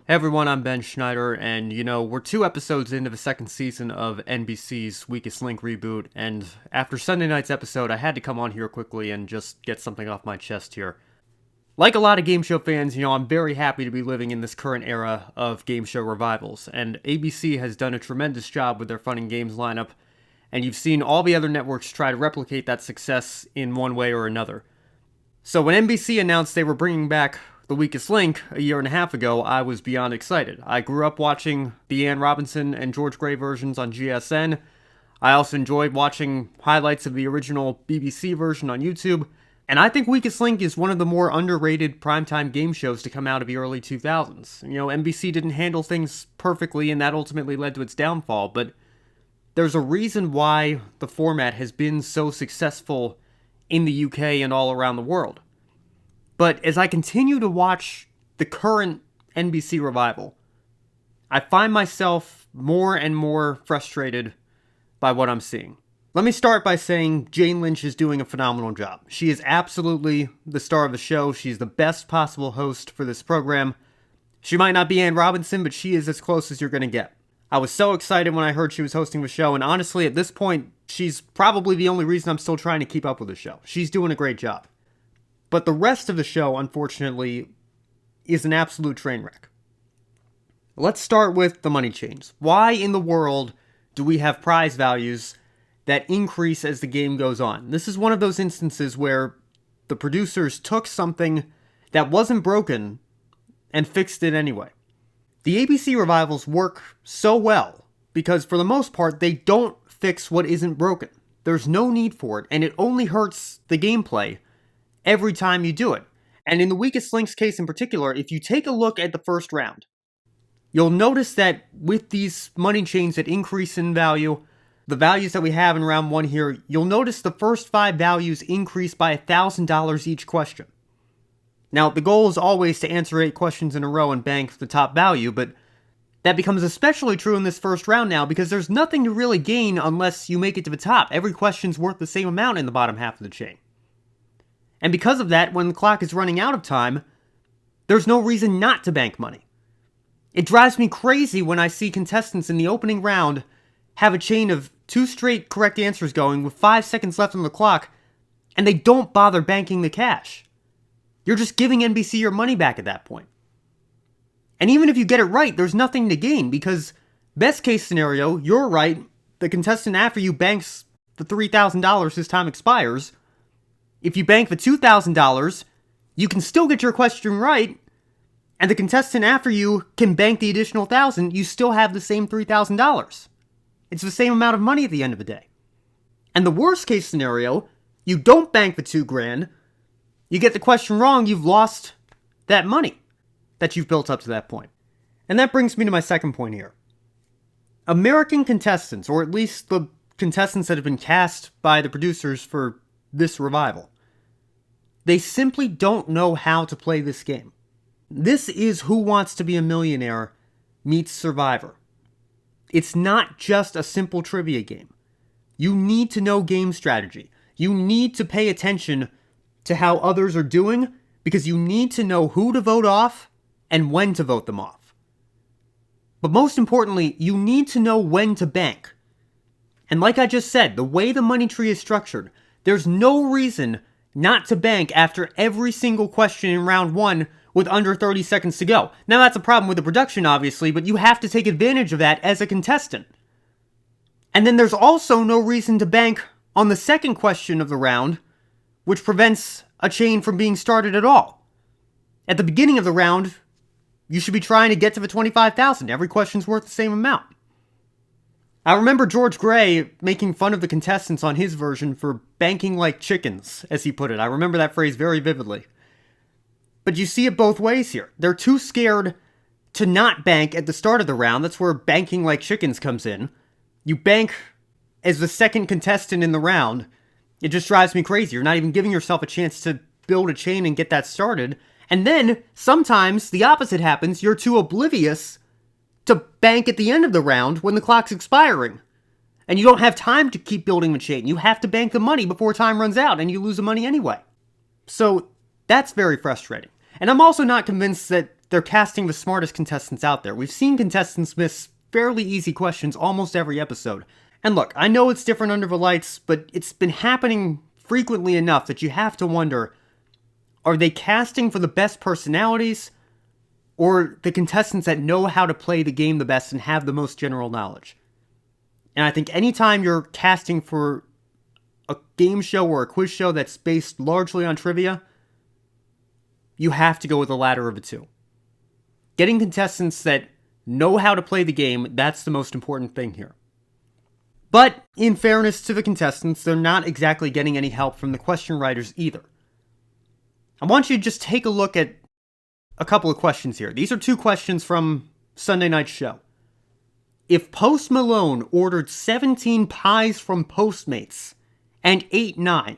Hey everyone, I'm Ben Schneider, and we're 2 episodes into the second season of NBC's Weakest Link reboot, and after Sunday night's episode, I had to come on here quickly and just get something off my chest here. Like a lot of game show fans, I'm very happy to be living in this current era of game show revivals, and ABC has done a tremendous job with their fun and games lineup, and you've seen all the other networks try to replicate that success in one way or another. So when NBC announced they were bringing back The Weakest Link a year and a half ago, I was beyond excited. I grew up watching the Ann Robinson and George Gray versions on GSN. I also enjoyed watching highlights of the original BBC version on YouTube. And I think Weakest Link is one of the more underrated primetime game shows to come out of the early 2000s. NBC didn't handle things perfectly, and that ultimately led to its downfall. But there's a reason why the format has been so successful in the UK and all around the world. But as I continue to watch the current NBC revival, I find myself more and more frustrated by what I'm seeing. Let me start by saying Jane Lynch is doing a phenomenal job. She is absolutely the star of the show. She's the best possible host for this program. She might not be Ann Robinson, but she is as close as you're going to get. I was so excited when I heard she was hosting the show, and honestly, at this point, she's probably the only reason I'm still trying to keep up with the show. She's doing a great job. But the rest of the show, unfortunately, is an absolute train wreck. Let's start with the money chains. Why in the world do we have prize values that increase as the game goes on? This is one of those instances where the producers took something that wasn't broken and fixed it anyway. The ABC revivals work so well because, for the most part, they don't fix what isn't broken. There's no need for it, and it only hurts the gameplay every time you do it. And in the Weakest Link's case in particular, if you take a look at the first round, you'll notice that with these money chains that increase in value, the values that we have in round 1 here, you'll notice the first 5 values increase by $1,000 each question. Now, the goal is always to answer 8 questions in a row and bank the top value, but that becomes especially true in this first round now because there's nothing to really gain unless you make it to the top. Every question's worth the same amount in the bottom half of the chain. And because of that, when the clock is running out of time, there's no reason not to bank money. It drives me crazy when I see contestants in the opening round have a chain of 2 straight correct answers going with 5 seconds left on the clock, and they don't bother banking the cash. You're just giving NBC your money back at that point. And even if you get it right, there's nothing to gain because, best case scenario, you're right, the contestant after you banks the $3,000 as time expires. If you bank the $2,000, you can still get your question right, and the contestant after you can bank the additional $1,000, you still have the same $3,000. It's the same amount of money at the end of the day. And the worst case scenario, you don't bank the $2,000, you get the question wrong, you've lost that money that you've built up to that point. And that brings me to my second point here. American contestants, or at least the contestants that have been cast by the producers for this revival, they simply don't know how to play this game. This is Who Wants to Be a Millionaire meets Survivor. It's not just a simple trivia game. You need to know game strategy. You need to pay attention to how others are doing because you need to know who to vote off and when to vote them off. But most importantly, you need to know when to bank. And like I just said, the way the money tree is structured, there's no reason not to bank after every single question in round 1 with under 30 seconds to go. Now that's a problem with the production, obviously, but you have to take advantage of that as a contestant. And then there's also no reason to bank on the second question of the round, which prevents a chain from being started at all. At the beginning of the round, you should be trying to get to the 25,000. Every question's worth the same amount. I remember George Gray making fun of the contestants on his version for banking like chickens, as he put it. I remember that phrase very vividly. But you see it both ways here. They're too scared to not bank at the start of the round. That's where banking like chickens comes in. You bank as the second contestant in the round. It just drives me crazy. You're not even giving yourself a chance to build a chain and get that started. And then, sometimes, the opposite happens. You're too oblivious to bank at the end of the round when the clock's expiring. And you don't have time to keep building the chain. You have to bank the money before time runs out, and you lose the money anyway. So, that's very frustrating. And I'm also not convinced that they're casting the smartest contestants out there. We've seen contestants miss fairly easy questions almost every episode. And look, I know it's different under the lights, but it's been happening frequently enough that you have to wonder, are they casting for the best personalities, or the contestants that know how to play the game the best and have the most general knowledge? And I think anytime you're casting for a game show or a quiz show that's based largely on trivia, you have to go with the latter of the two. Getting contestants that know how to play the game, that's the most important thing here. But, in fairness to the contestants, they're not exactly getting any help from the question writers either. I want you to just take a look at a couple of questions here. These are 2 questions from Sunday night's show. If Post Malone ordered 17 pies from Postmates and ate 9,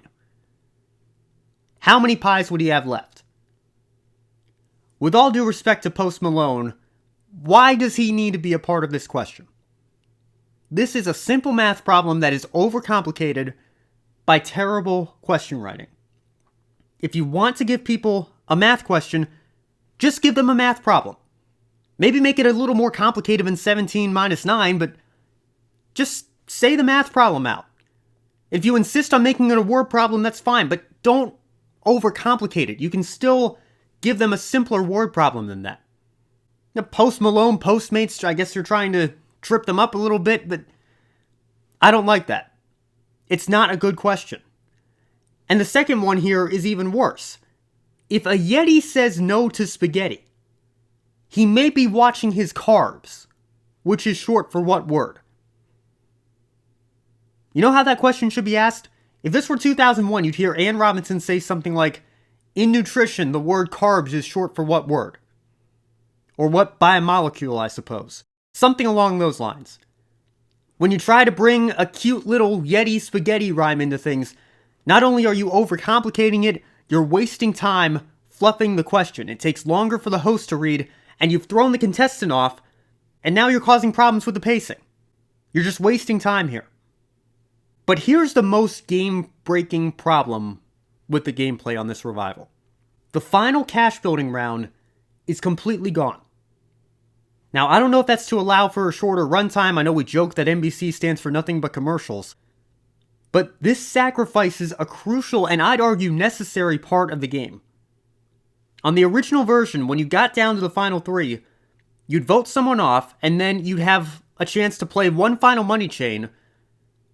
how many pies would he have left? With all due respect to Post Malone, why does he need to be a part of this question? This is a simple math problem that is overcomplicated by terrible question writing. If you want to give people a math question, just give them a math problem. Maybe make it a little more complicated than 17 minus 9, but just say the math problem out. If you insist on making it a word problem, that's fine, but don't overcomplicate it. You can still give them a simpler word problem than that. Now, Post Malone, Postmates, I guess you're trying to trip them up a little bit, but I don't like that. It's not a good question. And the second one here is even worse. If a Yeti says no to spaghetti, he may be watching his carbs, which is short for what word? You know how that question should be asked? If this were 2001, you'd hear Ann Robinson say something like, in nutrition, the word carbs is short for what word? Or what biomolecule, I suppose. Something along those lines. When you try to bring a cute little Yeti spaghetti rhyme into things, not only are you overcomplicating it, you're wasting time fluffing the question. It takes longer for the host to read, and you've thrown the contestant off, and now you're causing problems with the pacing. You're just wasting time here. But here's the most game-breaking problem with the gameplay on this revival. The final cash building round is completely gone. Now, I don't know if that's to allow for a shorter runtime. I know we joke that NBC stands for nothing but commercials. But this sacrifices a crucial, and I'd argue necessary, part of the game. On the original version, when you got down to the final 3, you'd vote someone off, and then you'd have a chance to play one final money chain,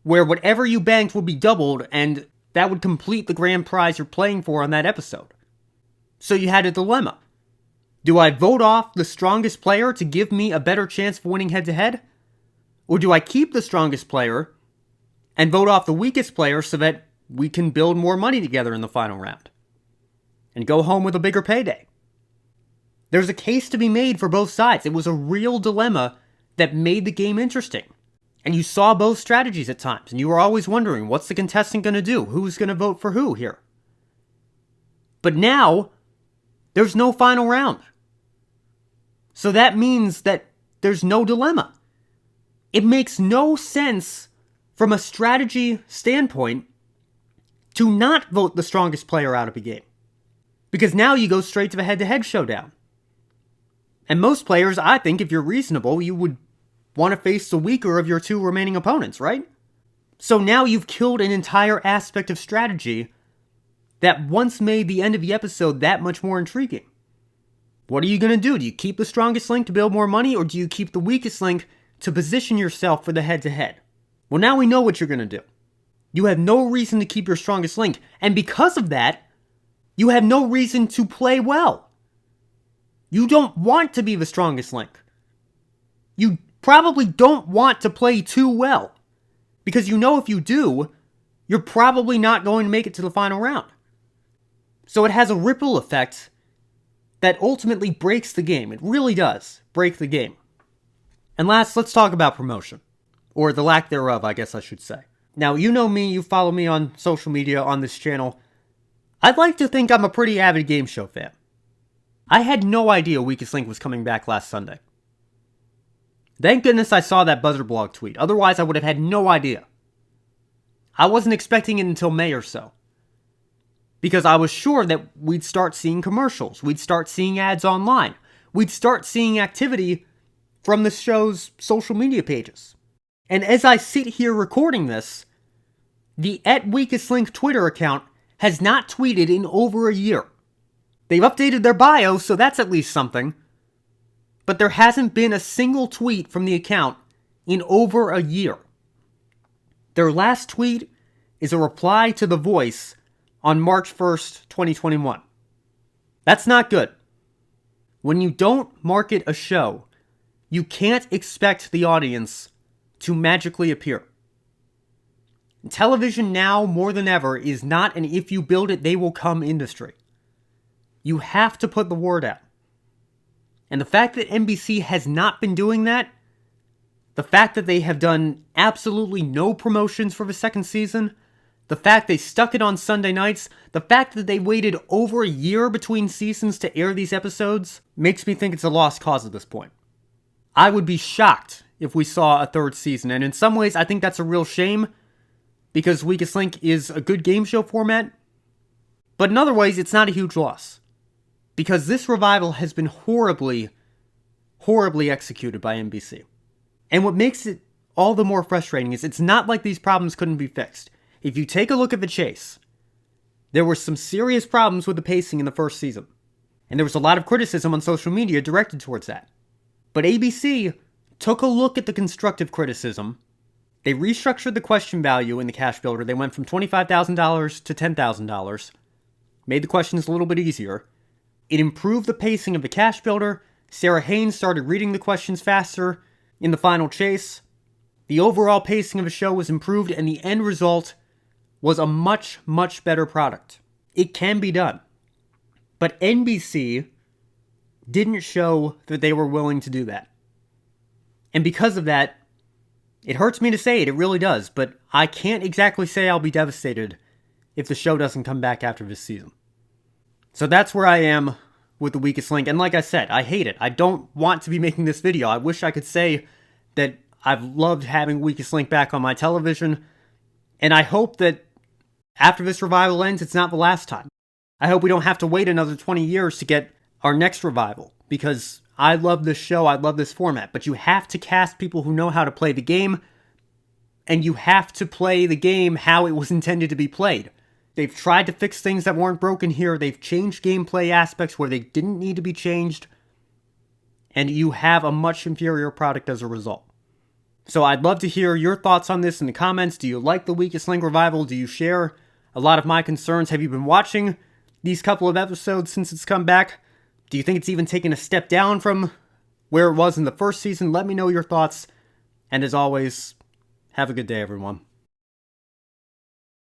where whatever you banked would be doubled, and that would complete the grand prize you're playing for on that episode. So you had a dilemma. Do I vote off the strongest player to give me a better chance of winning head-to-head? Or do I keep the strongest player and vote off the weakest player so that we can build more money together in the final round and go home with a bigger payday? There's a case to be made for both sides. It was a real dilemma that made the game interesting. And you saw both strategies at times, and you were always wondering, what's the contestant going to do? Who's going to vote for who here? But now, there's no final round. So that means that there's no dilemma. It makes no sense from a strategy standpoint to not vote the strongest player out of the game. Because now you go straight to the head-to-head showdown. And most players, I think, if you're reasonable, you would want to face the weaker of your 2 remaining opponents, right? So now you've killed an entire aspect of strategy that once made the end of the episode that much more intriguing. What are you going to do? Do you keep the strongest link to build more money, or do you keep the weakest link to position yourself for the head-to-head? Well, now we know what you're going to do. You have no reason to keep your strongest link, and because of that, you have no reason to play well. You don't want to be the strongest link. You probably don't want to play too well, because you know if you do, you're probably not going to make it to the final round. So it has a ripple effect that ultimately breaks the game. It really does break the game. And last, let's talk about promotion. Or the lack thereof, I guess I should say. Now, you know me, you follow me on social media, on this channel. I'd like to think I'm a pretty avid game show fan. I had no idea Weakest Link was coming back last Sunday. Thank goodness I saw that Buzzer Blog tweet. Otherwise, I would have had no idea. I wasn't expecting it until May or so. Because I was sure that we'd start seeing commercials. We'd start seeing ads online. we'd start seeing activity from the show's social media pages. And as I sit here recording this, the @WeakestLink Twitter account has not tweeted in over a year. They've updated their bio, so that's at least something. But there hasn't been a single tweet from the account in over a year. Their last tweet is a reply to The Voice on March 1st, 2021. That's not good. When you don't market a show, you can't expect the audience to magically appear. Television now, more than ever, is not an if you build it, they will come industry. You have to put the word out. And the fact that NBC has not been doing that, the fact that they have done absolutely no promotions for the second season, the fact they stuck it on Sunday nights, the fact that they waited over a year between seasons to air these episodes, makes me think it's a lost cause at this point. I would be shocked if we saw a third season, and in some ways I think that's a real shame, because Weakest Link is a good game show format, but in other ways it's not a huge loss. Because this revival has been horribly executed by NBC. And what makes it all the more frustrating is it's not like these problems couldn't be fixed. If you take a look at The Chase, there were some serious problems with the pacing in the first season. And there was a lot of criticism on social media directed towards that. But ABC took a look at the constructive criticism. They restructured the question value in the cash builder. They went from $25,000 to $10,000. Made the questions a little bit easier. It improved the pacing of the cash builder. Sarah Haynes started reading the questions faster in the final chase. The overall pacing of the show was improved, and the end result was a much, much better product. It can be done. But NBC didn't show that they were willing to do that. And because of that, it hurts me to say it really does, but I can't exactly say I'll be devastated if the show doesn't come back after this season. So that's where I am with The Weakest Link. And like I said, I hate it. I don't want to be making this video. I wish I could say that I've loved having Weakest Link back on my television. And I hope that after this revival ends, it's not the last time. I hope we don't have to wait another 20 years to get our next revival. Because I love this show. I love this format. But you have to cast people who know how to play the game. And you have to play the game how it was intended to be played. They've tried to fix things that weren't broken here. They've changed gameplay aspects where they didn't need to be changed. And you have a much inferior product as a result. So I'd love to hear your thoughts on this in the comments. Do you like the Weakest Link revival? Do you share a lot of my concerns? Have you been watching these couple of episodes since it's come back? Do you think it's even taken a step down from where it was in the first season? Let me know your thoughts. And as always, have a good day, everyone.